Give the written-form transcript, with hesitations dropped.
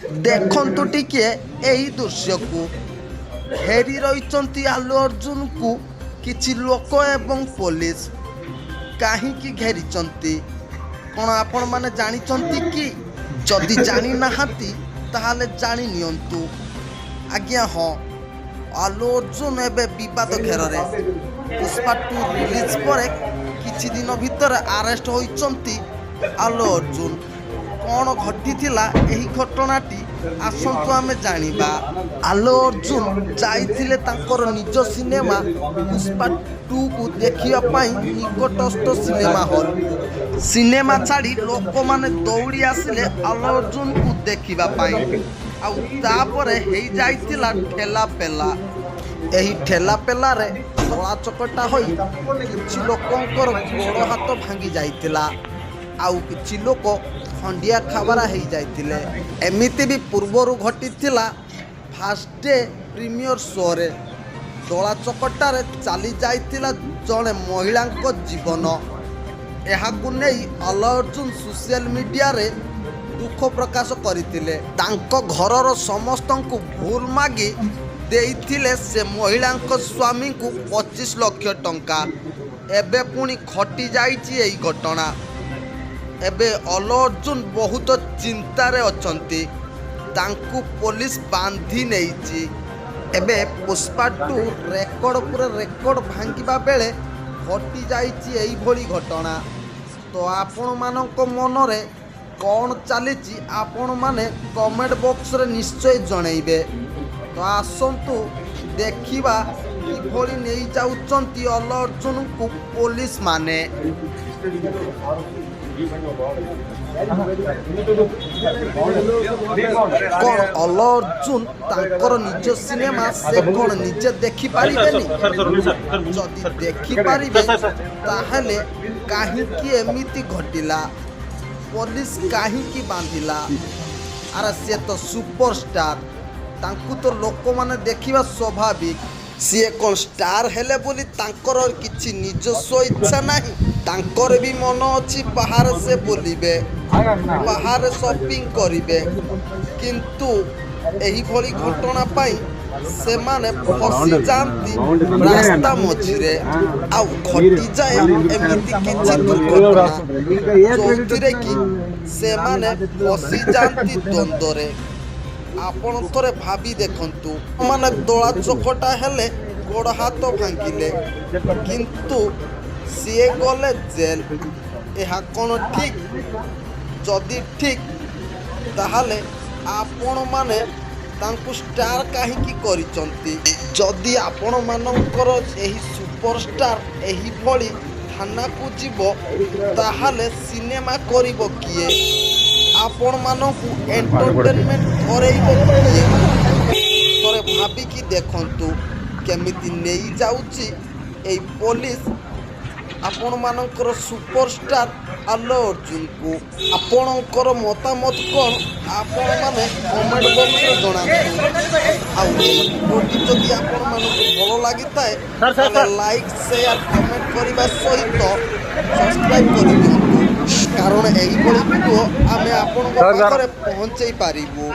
देखंतु टिके एही दृश्य को घेरी रही आल्लू अर्जुन को किछि लोक एवं पुलिस कहीं घेरी कौन आपण माने जानी कि जदि जानी नाहांती ताहाले जानी नियंतु आज्ञा हाँ आल्लू अर्जुन एवं विवाद घेर पुष्पा 2 रिलीज पर किछि दिन भितर अरेस्ट होइचंती आल्लू अर्जुन कौन घटी यही घटनाटी आसतु आमे जानिबा। आल्लू अर्जुन जाइथिले तांकर निज सिनेमा पुष्पा 2 को देखिया पाई निकटस्थ सिनेमा हॉल सिनेमा छाड़ी लोक माने दौड़ी आसिले आल्लू अर्जुन को देखिबा पाई आउ तापरे हेई जाइथिला ठेला पेला एही ठेला पेला रे तोला चकटा होई किछि लोकंकर गोड़ हाथ भांगी जाइथिला आउ किछि लोक खंडिया खबरा हो जाइतिले। एमिति भी पूर्वर घटी फास्ट डे प्रीमियर शो रे दला चकटारे चली जाइतिला जड़े महिला जीवन यहाकू नहीं आल्लू अर्जुन सोशल मीडिया रे दुख प्रकाश करथिले तांको घरर समस्त को भूल मागी देइथिले से महिला स्वामी को 25 लाख टंका एबे पुणी खटी जाइछि एई घटना एबे आल्लू अर्जुन बहुत चिंतार अछंती तांकु पुलिस बांधी नेइछि एबे पुष्पा 2 रेकर्ड पूरा रेकर्ड भांगिबा बेले घटी जाइछि एई भली घटना। तो आपण मानक मन रे कौन चली आपण माने कमेंट बॉक्स रे निश्चय जणैबे। तो आसंतु देखिबा कि भली नेइ जाउचंती आल्लू अर्जुन को पुलिस माने। कौन आल्लू अर्जुन तांकर निज सिनेमा से कौन निजे देखि पारिबेनी जदि देखि पारिबे ताहले काहे कि एमिति घटिला पुलिस काहे कि बांधिला अरे से तो सुपरस्टार तांकु तो लोक माने देखिबा स्वाभाविक सी कौन स्टार हेले बोली तांकर किछि निजस्व इच्छा नहीं तांकर भी मन अच्छी बाहर से बोलिबे बाहर शॉपिंग करिबे किंतु एही भली घटना पाई से माने फसी जानती रास्ता मझिरे आउ घटी जाए एमिति किछि दुर्घटना जोथिरे कि से माने फसी जानती द्वंद्वरे। आपण थोड़े भाभी देखंतु माने दला चकटा हेले गोड़ हाथ भांगिले किंतु सी गले जेल यह कौन ठीक जदि ठीक ताहले आपण माने तांकु स्टार काहीकि करिचंती जदि आपण मानकर एही सुपरस्टार एही भली थाना को जीवो ताहले सिनेमा करिवो किए आपण मानकु एंटरटेनमेंट करैबो किए थोड़े भाबिकी देखंतु केमिति नेई जाउची एई पुलिस आपण मानकर सुपरस्टार आल्लू अर्जुन को आपणकर मतामत कौन आपण माने कमेंट बॉक्स रे जणातु आउ वीडियो जदि आपण मानक भलो लागि थाए ताले लाइक शेयर कमेंट करबा सहित सब्सक्राइब करि दियंतु कारण एही भली वीडियो आमे आपण पाखरे पहुंचै पारिबो।